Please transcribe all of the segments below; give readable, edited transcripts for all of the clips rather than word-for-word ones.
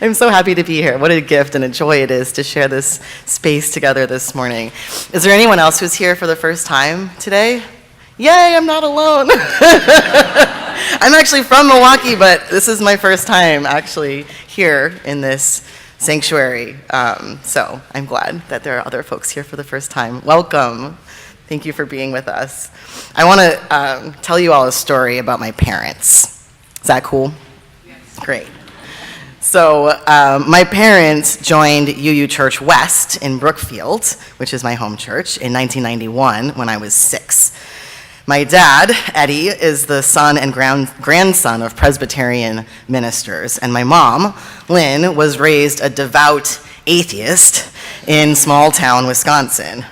I'm so happy to be here. What a gift and a joy it is to share this space together this morning. Is there anyone else who's here for the first time today? Yay, I'm not alone. I'm actually from Milwaukee, but this is my first time actually here in this sanctuary. So I'm glad that there are other folks here for the first time. Welcome. Thank you for being with us. I want to tell you all a story about my parents. Is that cool? Yes. Great. So my parents joined UU Church West in Brookfield, which is my home church, in 1991 when I was 6. My dad, Eddie, is the son and grandson of Presbyterian ministers, and my mom, Lynn, was raised a devout atheist in small-town Wisconsin.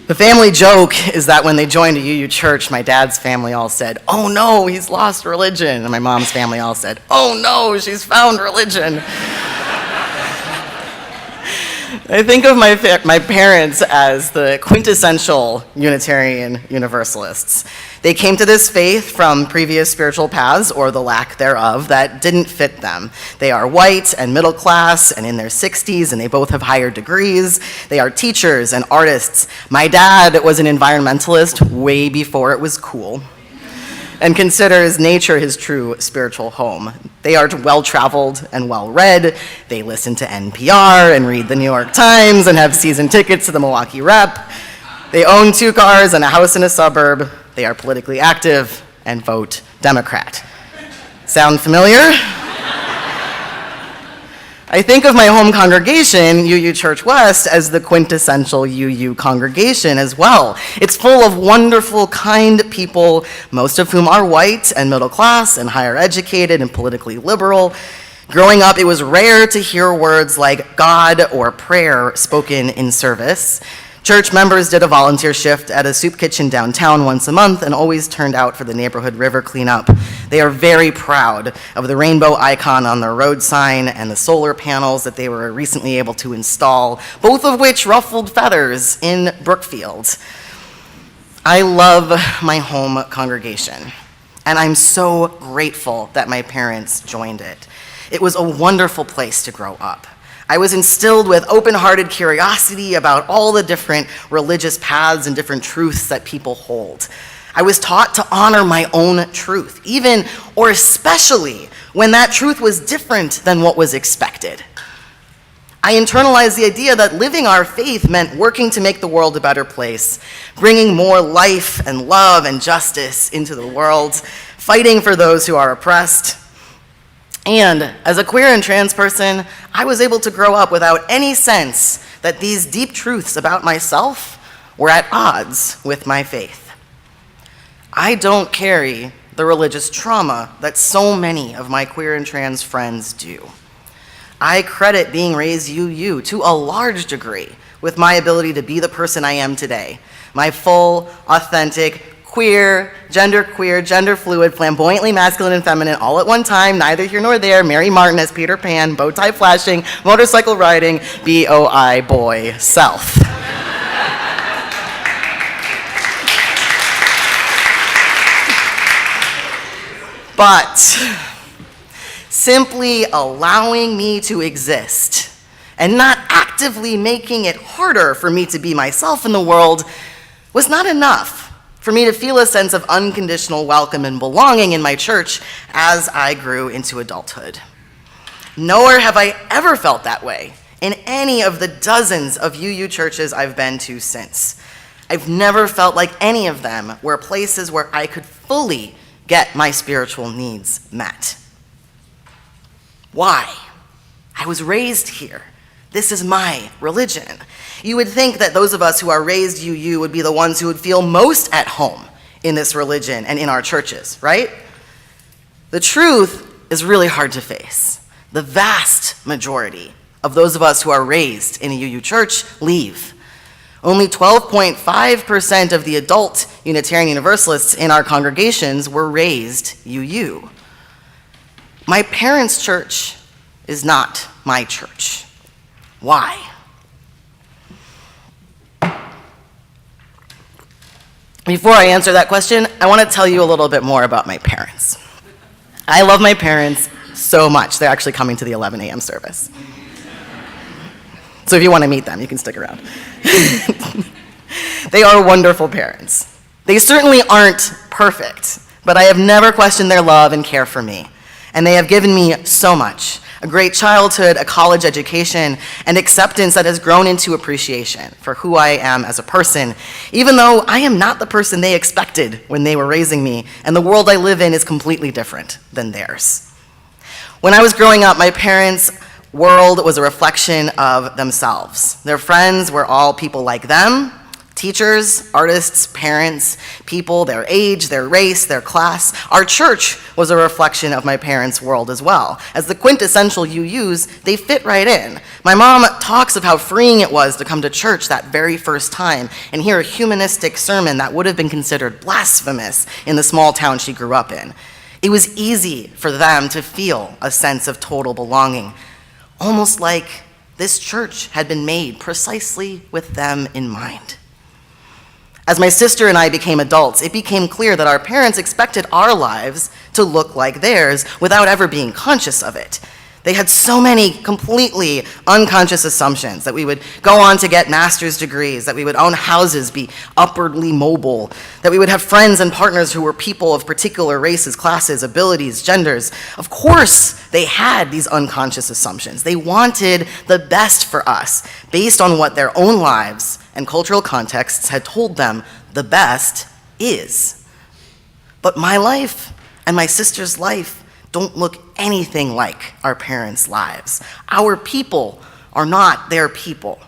The family joke is that when they joined a UU church, my dad's family all said, "Oh no, he's lost religion," and my mom's family all said, "Oh no, she's found religion." I think of my parents as the quintessential Unitarian Universalists. They came to this faith from previous spiritual paths, or the lack thereof, that didn't fit them. They are white and middle class and in their 60s, and they both have higher degrees. They are teachers and artists. My dad was an environmentalist way before it was cool, and considers nature his true spiritual home. They are well-traveled and well-read. They listen to NPR and read the New York Times and have season tickets to the Milwaukee Rep. They own 2 cars and a house in a suburb. They are politically active and vote Democrat. Sound familiar? I think of my home congregation, UU Church West, as the quintessential UU congregation as well. It's full of wonderful, kind people, most of whom are white and middle class and higher educated and politically liberal. Growing up, it was rare to hear words like God or prayer spoken in service. Church members did a volunteer shift at a soup kitchen downtown once a month and always turned out for the neighborhood river cleanup. They are very proud of the rainbow icon on their road sign and the solar panels that they were recently able to install, both of which ruffled feathers in Brookfield. I love my home congregation, and I'm so grateful that my parents joined it. It was a wonderful place to grow up. I was instilled with open-hearted curiosity about all the different religious paths and different truths that people hold. I was taught to honor my own truth, even or especially when that truth was different than what was expected. I internalized the idea that living our faith meant working to make the world a better place, bringing more life and love and justice into the world, fighting for those who are oppressed. And as a queer and trans person, I was able to grow up without any sense that these deep truths about myself were at odds with my faith. I don't carry the religious trauma that so many of my queer and trans friends do. I credit being raised UU to a large degree with my ability to be the person I am today, my full, authentic, queer, gender fluid, flamboyantly masculine and feminine, all at one time, neither here nor there, Mary Martin as Peter Pan, bow tie flashing, motorcycle riding, BOI boy self. But simply allowing me to exist and not actively making it harder for me to be myself in the world was not enough for me to feel a sense of unconditional welcome and belonging in my church as I grew into adulthood. Nor have I ever felt that way in any of the dozens of UU churches I've been to since. I've never felt like any of them were places where I could fully get my spiritual needs met. Why? I was raised here. This is my religion. You would think that those of us who are raised UU would be the ones who would feel most at home in this religion and in our churches, right? The truth is really hard to face. The vast majority of those of us who are raised in a UU church leave. Only 12.5% of the adult Unitarian Universalists in our congregations were raised UU. My parents' church is not my church. Why? Before I answer that question, I want to tell you a little bit more about my parents. I love my parents so much. They're actually coming to the 11 a.m. service. So if you want to meet them, you can stick around. They are wonderful parents. They certainly aren't perfect, but I have never questioned their love and care for me. And they have given me so much. A great childhood, a college education, and acceptance that has grown into appreciation for who I am as a person, even though I am not the person they expected when they were raising me, and the world I live in is completely different than theirs. When I was growing up, my parents' world was a reflection of themselves. Their friends were all people like them, teachers, artists, parents, people, their age, their race, their class. Our church was a reflection of my parents' world as well. As the quintessential UUs, they fit right in. My mom talks of how freeing it was to come to church that very first time and hear a humanistic sermon that would have been considered blasphemous in the small town she grew up in. It was easy for them to feel a sense of total belonging, almost like this church had been made precisely with them in mind. As my sister and I became adults, it became clear that our parents expected our lives to look like theirs without ever being conscious of it. They had so many completely unconscious assumptions that we would go on to get master's degrees, that we would own houses, be upwardly mobile, that we would have friends and partners who were people of particular races, classes, abilities, genders. Of course, they had these unconscious assumptions. They wanted the best for us based on what their own lives and cultural contexts had told them the best is. But my life and my sister's life don't look anything like our parents' lives. Our people are not their people.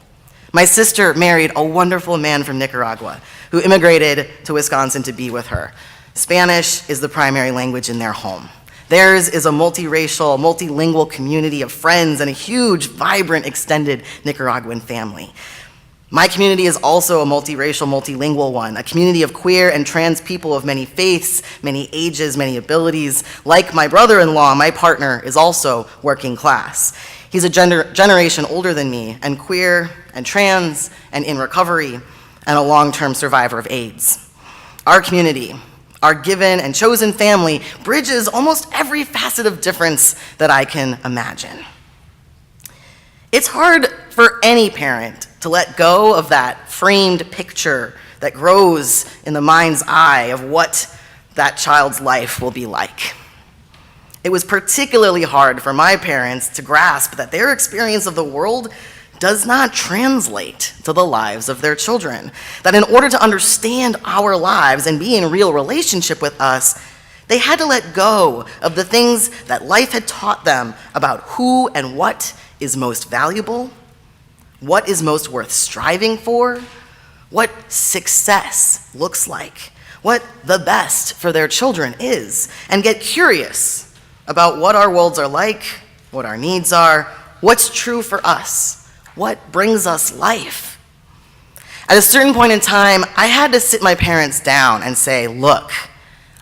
My sister married a wonderful man from Nicaragua who immigrated to Wisconsin to be with her. Spanish is the primary language in their home. Theirs is a multiracial, multilingual community of friends and a huge, vibrant, extended Nicaraguan family. My community is also a multiracial, multilingual one, a community of queer and trans people of many faiths, many ages, many abilities. Like my brother-in-law, my partner is also working class. He's a generation older than me, and queer and trans and in recovery, and a long-term survivor of AIDS. Our community, our given and chosen family, bridges almost every facet of difference that I can imagine. It's hard for any parent to let go of that framed picture that grows in the mind's eye of what that child's life will be like. It was particularly hard for my parents to grasp that their experience of the world does not translate to the lives of their children. That in order to understand our lives and be in real relationship with us, they had to let go of the things that life had taught them about who and what is most valuable, what is most worth striving for, what success looks like, what the best for their children is, and get curious about what our worlds are like, what our needs are, what's true for us, what brings us life. At a certain point in time, I had to sit my parents down and say, look,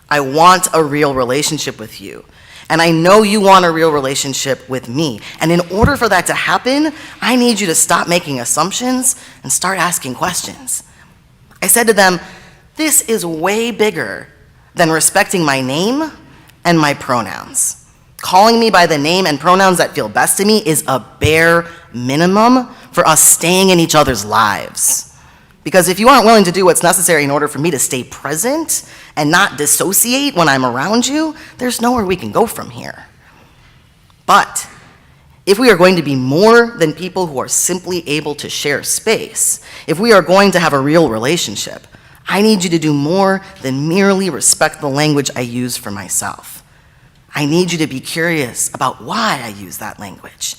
I want a real relationship with you. And I know you want a real relationship with me. And in order for that to happen, I need you to stop making assumptions and start asking questions. I said to them, this is way bigger than respecting my name and my pronouns. Calling me by the name and pronouns that feel best to me is a bare minimum for us staying in each other's lives. Because if you aren't willing to do what's necessary in order for me to stay present and not dissociate when I'm around you, there's nowhere we can go from here. But if we are going to be more than people who are simply able to share space, if we are going to have a real relationship, I need you to do more than merely respect the language I use for myself. I need you to be curious about why I use that language.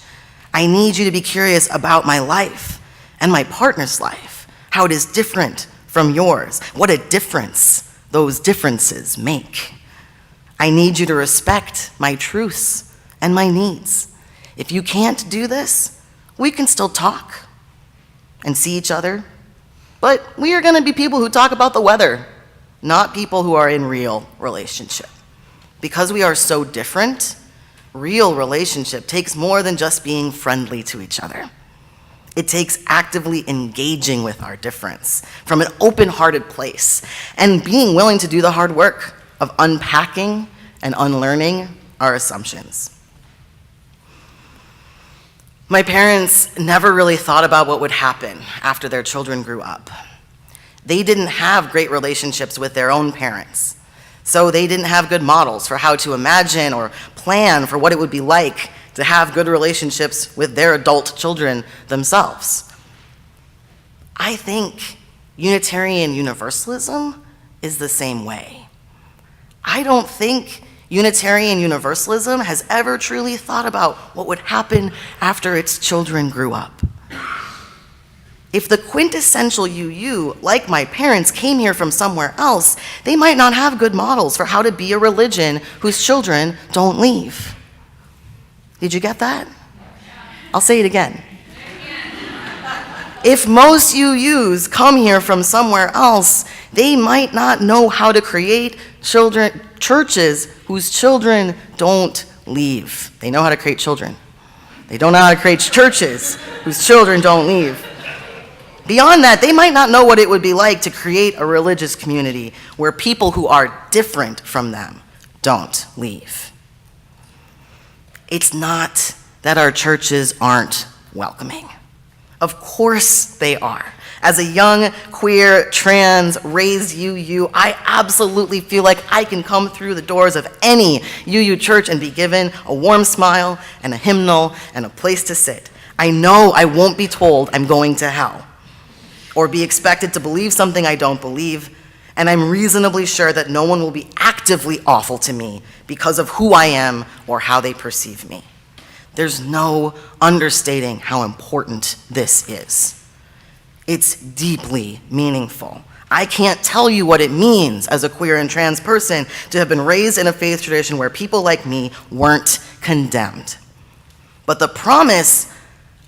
I need you to be curious about my life and my partner's life, how it is different from yours, what a difference those differences make. I need you to respect my truths and my needs. If you can't do this, we can still talk and see each other, but we are going to be people who talk about the weather, not people who are in real relationship. Because we are so different, real relationship takes more than just being friendly to each other. It takes actively engaging with our difference from an open-hearted place and being willing to do the hard work of unpacking and unlearning our assumptions. My parents never really thought about what would happen after their children grew up. They didn't have great relationships with their own parents, so they didn't have good models for how to imagine or plan for what it would be like to have good relationships with their adult children themselves. I think Unitarian Universalism is the same way. I don't think Unitarian Universalism has ever truly thought about what would happen after its children grew up. If the quintessential UU, like my parents, came here from somewhere else, they might not have good models for how to be a religion whose children don't leave. Did you get that? I'll say it again. If most UUs come here from somewhere else, they might not know how to create churches whose children don't leave. They know how to create children. They don't know how to create churches whose children don't leave. Beyond that, they might not know what it would be like to create a religious community where people who are different from them don't leave. It's not that our churches aren't welcoming. Of course they are. As a young, queer, trans, raised UU, I absolutely feel like I can come through the doors of any UU church and be given a warm smile and a hymnal and a place to sit. I know I won't be told I'm going to hell or be expected to believe something I don't believe, and I'm reasonably sure that no one will be actively awful to me because of who I am or how they perceive me. There's no understating how important this is. It's deeply meaningful. I can't tell you what it means as a queer and trans person to have been raised in a faith tradition where people like me weren't condemned. But the promise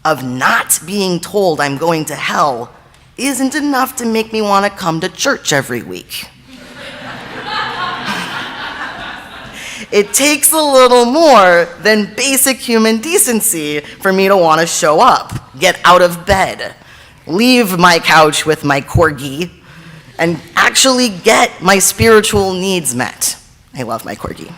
of not being told I'm going to hell isn't enough to make me want to come to church every week. It takes a little more than basic human decency for me to want to show up, get out of bed, leave my couch with my corgi, and actually get my spiritual needs met. I love my corgi.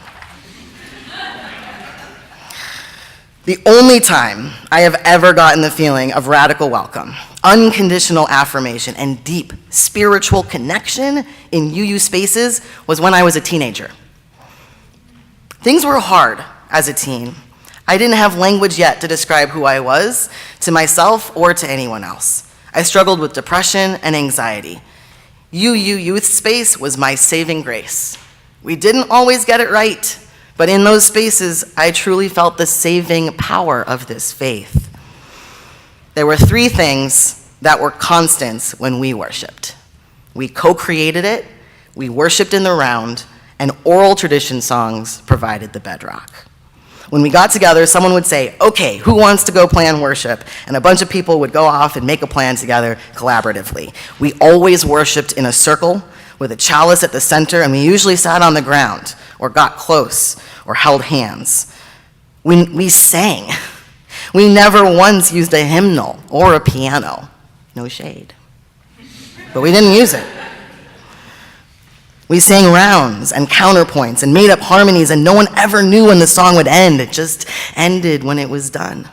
The only time I have ever gotten the feeling of radical welcome, unconditional affirmation, and deep spiritual connection in UU spaces was when I was a teenager. Things were hard as a teen. I didn't have language yet to describe who I was to myself or to anyone else. I struggled with depression and anxiety. UU Youth Space was my saving grace. We didn't always get it right, but in those spaces, I truly felt the saving power of this faith. There were three things that were constants when we worshiped. We co-created it, we worshiped in the round, and oral tradition songs provided the bedrock. When we got together, someone would say, okay, who wants to go plan worship? And a bunch of people would go off and make a plan together collaboratively. We always worshiped in a circle with a chalice at the center, and we usually sat on the ground or got close or held hands. We sang. We never once used a hymnal or a piano. No shade. But we didn't use it. We sang rounds and counterpoints and made up harmonies, and no one ever knew when the song would end. It just ended when it was done.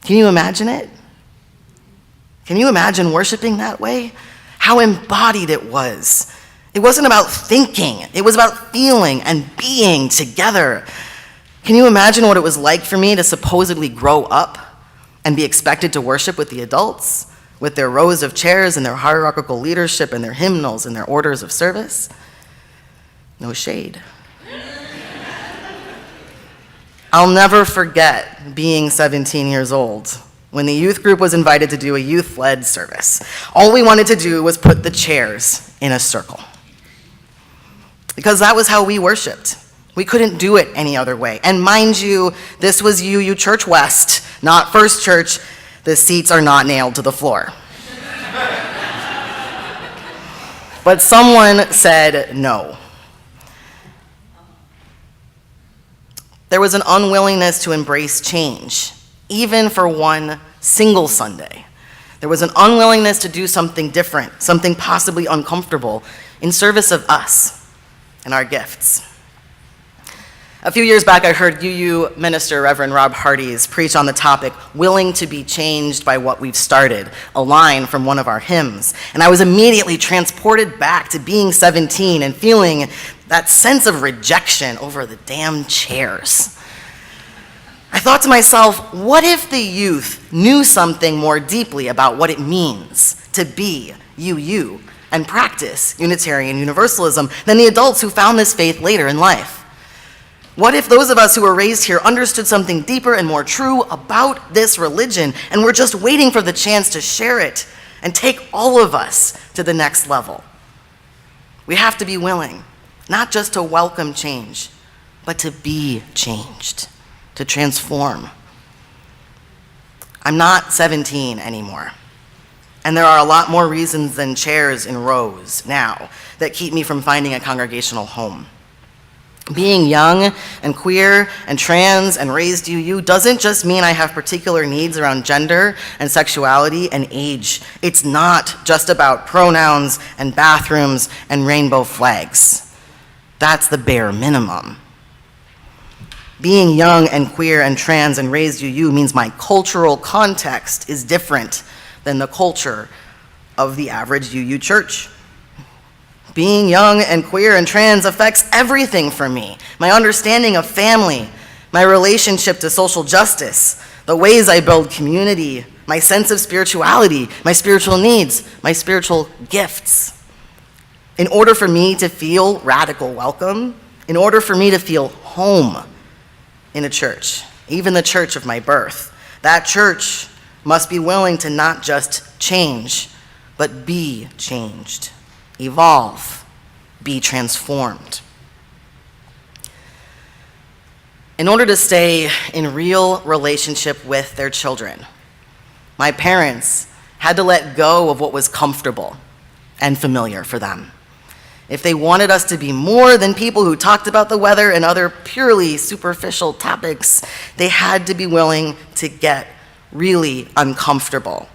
Can you imagine it? Can you imagine worshiping that way? How embodied it was. It wasn't about thinking. It was about feeling and being together. Can you imagine what it was like for me to supposedly grow up and be expected to worship with the adults? With their rows of chairs and their hierarchical leadership and their hymnals and their orders of service? No shade. I'll never forget being 17 years old when the youth group was invited to do a youth-led service. All we wanted to do was put the chairs in a circle. Because that was how we worshiped. We couldn't do it any other way. And mind you, this was UU Church West, not First Church. The seats are not nailed to the floor. But someone said no. There was an unwillingness to embrace change, even for one single Sunday. There was an unwillingness to do something different, something possibly uncomfortable, in service of us and our gifts. A few years back, I heard UU minister Reverend Rob Hardy's preach on the topic, willing to be changed by what we've started, a line from one of our hymns. And I was immediately transported back to being 17 and feeling that sense of rejection over the damn chairs. I thought to myself, what if the youth knew something more deeply about what it means to be UU and practice Unitarian Universalism than the adults who found this faith later in life? What if those of us who were raised here understood something deeper and more true about this religion and were just waiting for the chance to share it and take all of us to the next level? We have to be willing, not just to welcome change, but to be changed, to transform. I'm not 17 anymore, and there are a lot more reasons than chairs in rows now that keep me from finding a congregational home. Being young and queer and trans and raised UU doesn't just mean I have particular needs around gender and sexuality and age. It's not just about pronouns and bathrooms and rainbow flags. That's the bare minimum. Being young and queer and trans and raised UU means my cultural context is different than the culture of the average UU church. Being young and queer and trans affects everything for me. My understanding of family, my relationship to social justice, the ways I build community, my sense of spirituality, my spiritual needs, my spiritual gifts. In order for me to feel radical welcome, in order for me to feel home in a church, even the church of my birth, that church must be willing to not just change, but be changed. Evolve, be transformed. In order to stay in real relationship with their children, my parents had to let go of what was comfortable and familiar for them. If they wanted us to be more than people who talked about the weather and other purely superficial topics, they had to be willing to get really uncomfortable.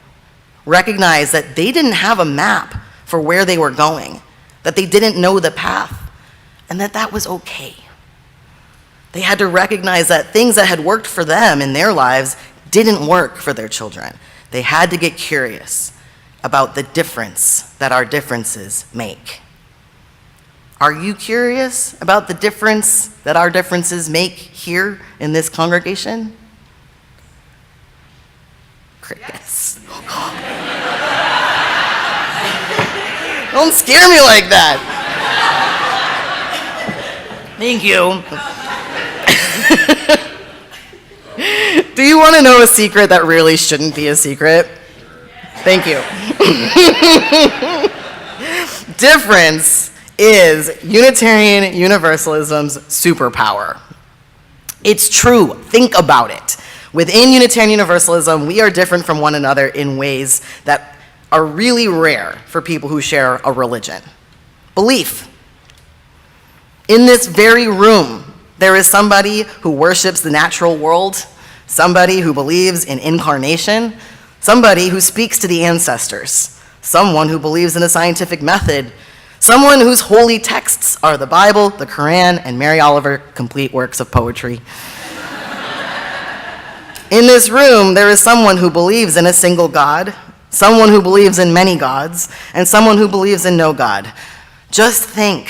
Recognize that they didn't have a map for where they were going, that they didn't know the path, and that was okay. They had to recognize that things that had worked for them in their lives didn't work for their children. They had to get curious about the difference that our differences make. Are you curious about the difference that our differences make here in this congregation? Crickets. Don't scare me like that. Thank you. Do you want to know a secret that really shouldn't be a secret? Thank you. Difference is Unitarian Universalism's superpower. It's true. Think about it. Within Unitarian Universalism, we are different from one another in ways that are really rare for people who share a religion. Belief. In this very room, there is somebody who worships the natural world, somebody who believes in incarnation, somebody who speaks to the ancestors, someone who believes in the scientific method, someone whose holy texts are the Bible, the Quran, and Mary Oliver complete works of poetry. In this room, there is someone who believes in a single God, someone who believes in many gods, and someone who believes in no God. Just think,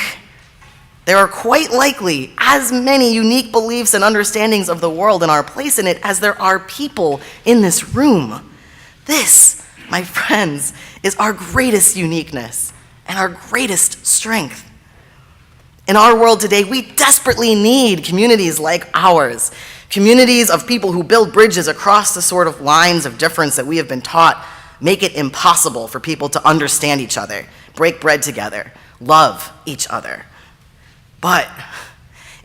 there are quite likely as many unique beliefs and understandings of the world and our place in it as there are people in this room. This, my friends, is our greatest uniqueness and our greatest strength. In our world today, we desperately need communities like ours, communities of people who build bridges across the sort of lines of difference that we have been taught make it impossible for people to understand each other, break bread together, love each other. But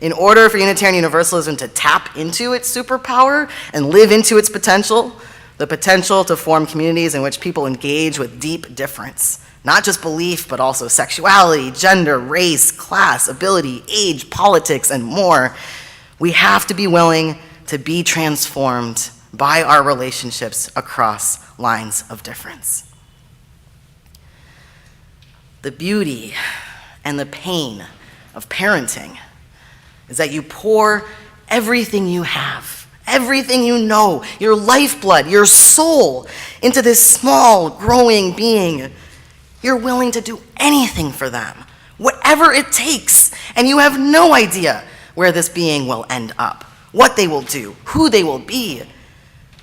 in order for Unitarian Universalism to tap into its superpower and live into its potential, the potential to form communities in which people engage with deep difference, not just belief, but also sexuality, gender, race, class, ability, age, politics, and more, we have to be willing to be transformed by our relationships across lines of difference. The beauty and the pain of parenting is that you pour everything you have, everything you know, your lifeblood, your soul, into this small, growing being. You're willing to do anything for them, whatever it takes, and you have no idea where this being will end up, what they will do, who they will be.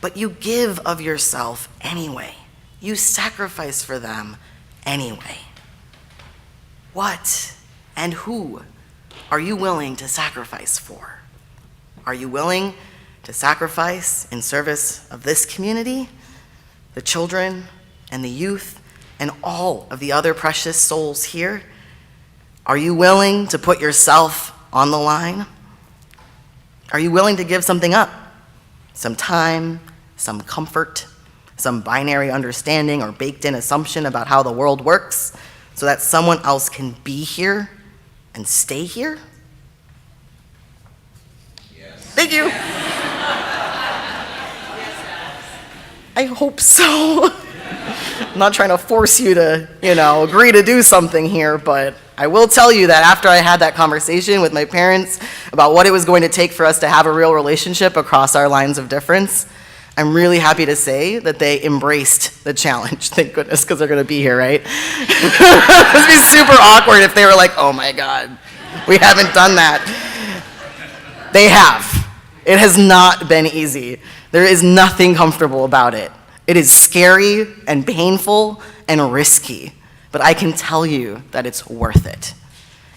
But you give of yourself anyway. You sacrifice for them anyway. What and who are you willing to sacrifice for? Are you willing to sacrifice in service of this community, the children and the youth, and all of the other precious souls here? Are you willing to put yourself on the line? Are you willing to give something up? Some time, some comfort, some binary understanding or baked-in assumption about how the world works so that someone else can be here and stay here? Yes. Thank you. I hope so. I'm not trying to force you to, agree to do something here, but I will tell you that after I had that conversation with my parents about what it was going to take for us to have a real relationship across our lines of difference, I'm really happy to say that they embraced the challenge. Thank goodness, because they're going to be here, right? It would be super awkward if they were like, oh my God, we haven't done that. They have. It has not been easy. There is nothing comfortable about it. It is scary and painful and risky, but I can tell you that it's worth it.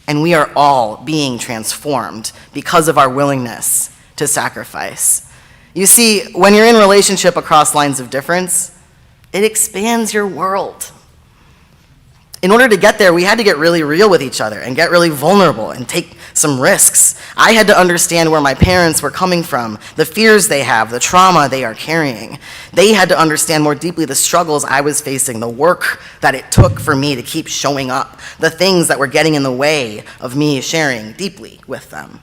And we are all being transformed because of our willingness to sacrifice. You see, when you're in relationship across lines of difference, it expands your world. In order to get there, we had to get really real with each other and get really vulnerable and take some risks. I had to understand where my parents were coming from, the fears they have, the trauma they are carrying. They had to understand more deeply the struggles I was facing, the work that it took for me to keep showing up, the things that were getting in the way of me sharing deeply with them.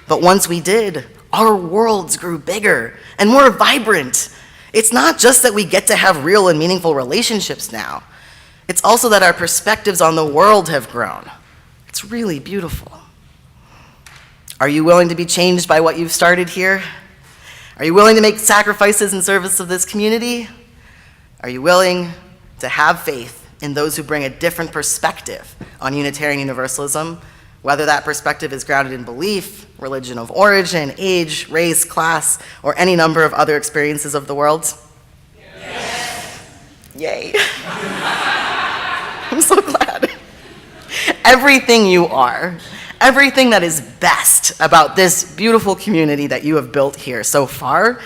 But once we did, our worlds grew bigger and more vibrant. It's not just that we get to have real and meaningful relationships now. It's also that our perspectives on the world have grown. It's really beautiful. Are you willing to be changed by what you've started here? Are you willing to make sacrifices in service of this community? Are you willing to have faith in those who bring a different perspective on Unitarian Universalism, whether that perspective is grounded in belief, religion of origin, age, race, class, or any number of other experiences of the world? Yes. Yay. I'm so glad. Everything you are, everything that is best about this beautiful community that you have built here so far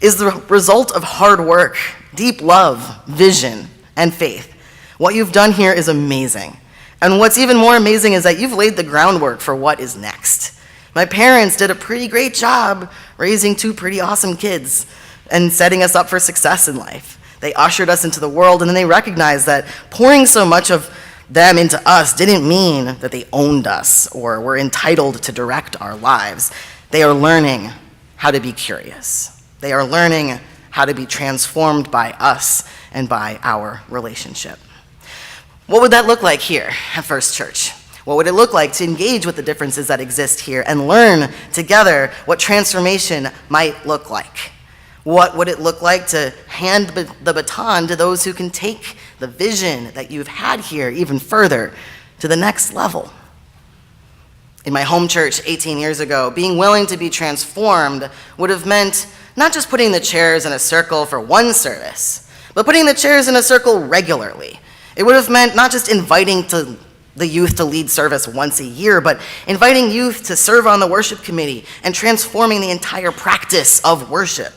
is the result of hard work, deep love, vision, and faith. What you've done here is amazing. And what's even more amazing is that you've laid the groundwork for what is next. My parents did a pretty great job raising two pretty awesome kids and setting us up for success in life. They ushered us into the world, and then they recognized that pouring so much of them into us didn't mean that they owned us or were entitled to direct our lives. They are learning how to be curious. They are learning how to be transformed by us and by our relationship. What would that look like here at First Church? What would it look like to engage with the differences that exist here and learn together what transformation might look like? What would it look like to hand the baton to those who can take the vision that you've had here even further to the next level? In my home church 18 years ago, being willing to be transformed would have meant not just putting the chairs in a circle for one service, but putting the chairs in a circle regularly. It would have meant not just inviting the youth to lead service once a year, but inviting youth to serve on the worship committee and transforming the entire practice of worship.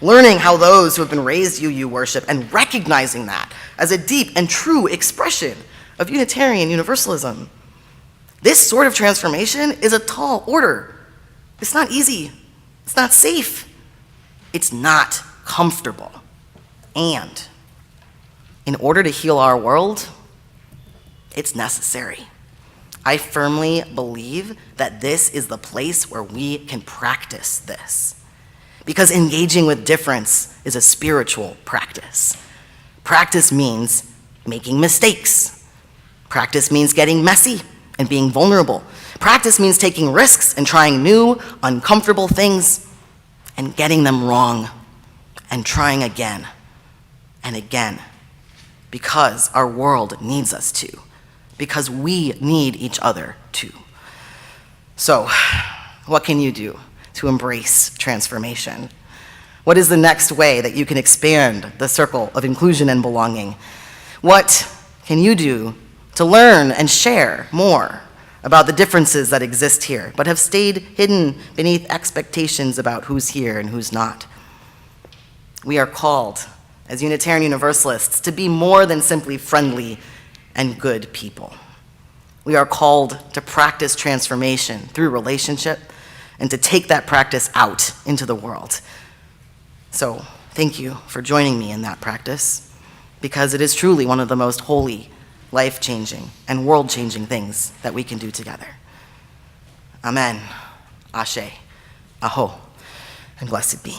Learning how those who have been raised UU worship and recognizing that as a deep and true expression of Unitarian Universalism. This sort of transformation is a tall order. It's not easy. It's not safe. It's not comfortable. And in order to heal our world, it's necessary. I firmly believe that this is the place where we can practice this. Because engaging with difference is a spiritual practice. Practice means making mistakes. Practice means getting messy and being vulnerable. Practice means taking risks and trying new, uncomfortable things and getting them wrong and trying again and again because our world needs us to, because we need each other to. So, what can you do to embrace transformation? What is the next way that you can expand the circle of inclusion and belonging? What can you do to learn and share more about the differences that exist here, but have stayed hidden beneath expectations about who's here and who's not? We are called, as Unitarian Universalists, to be more than simply friendly and good people. We are called to practice transformation through relationship and to take that practice out into the world. So, thank you for joining me in that practice, because it is truly one of the most holy, life-changing, and world-changing things that we can do together. Amen, Ashe, Aho, and blessed be.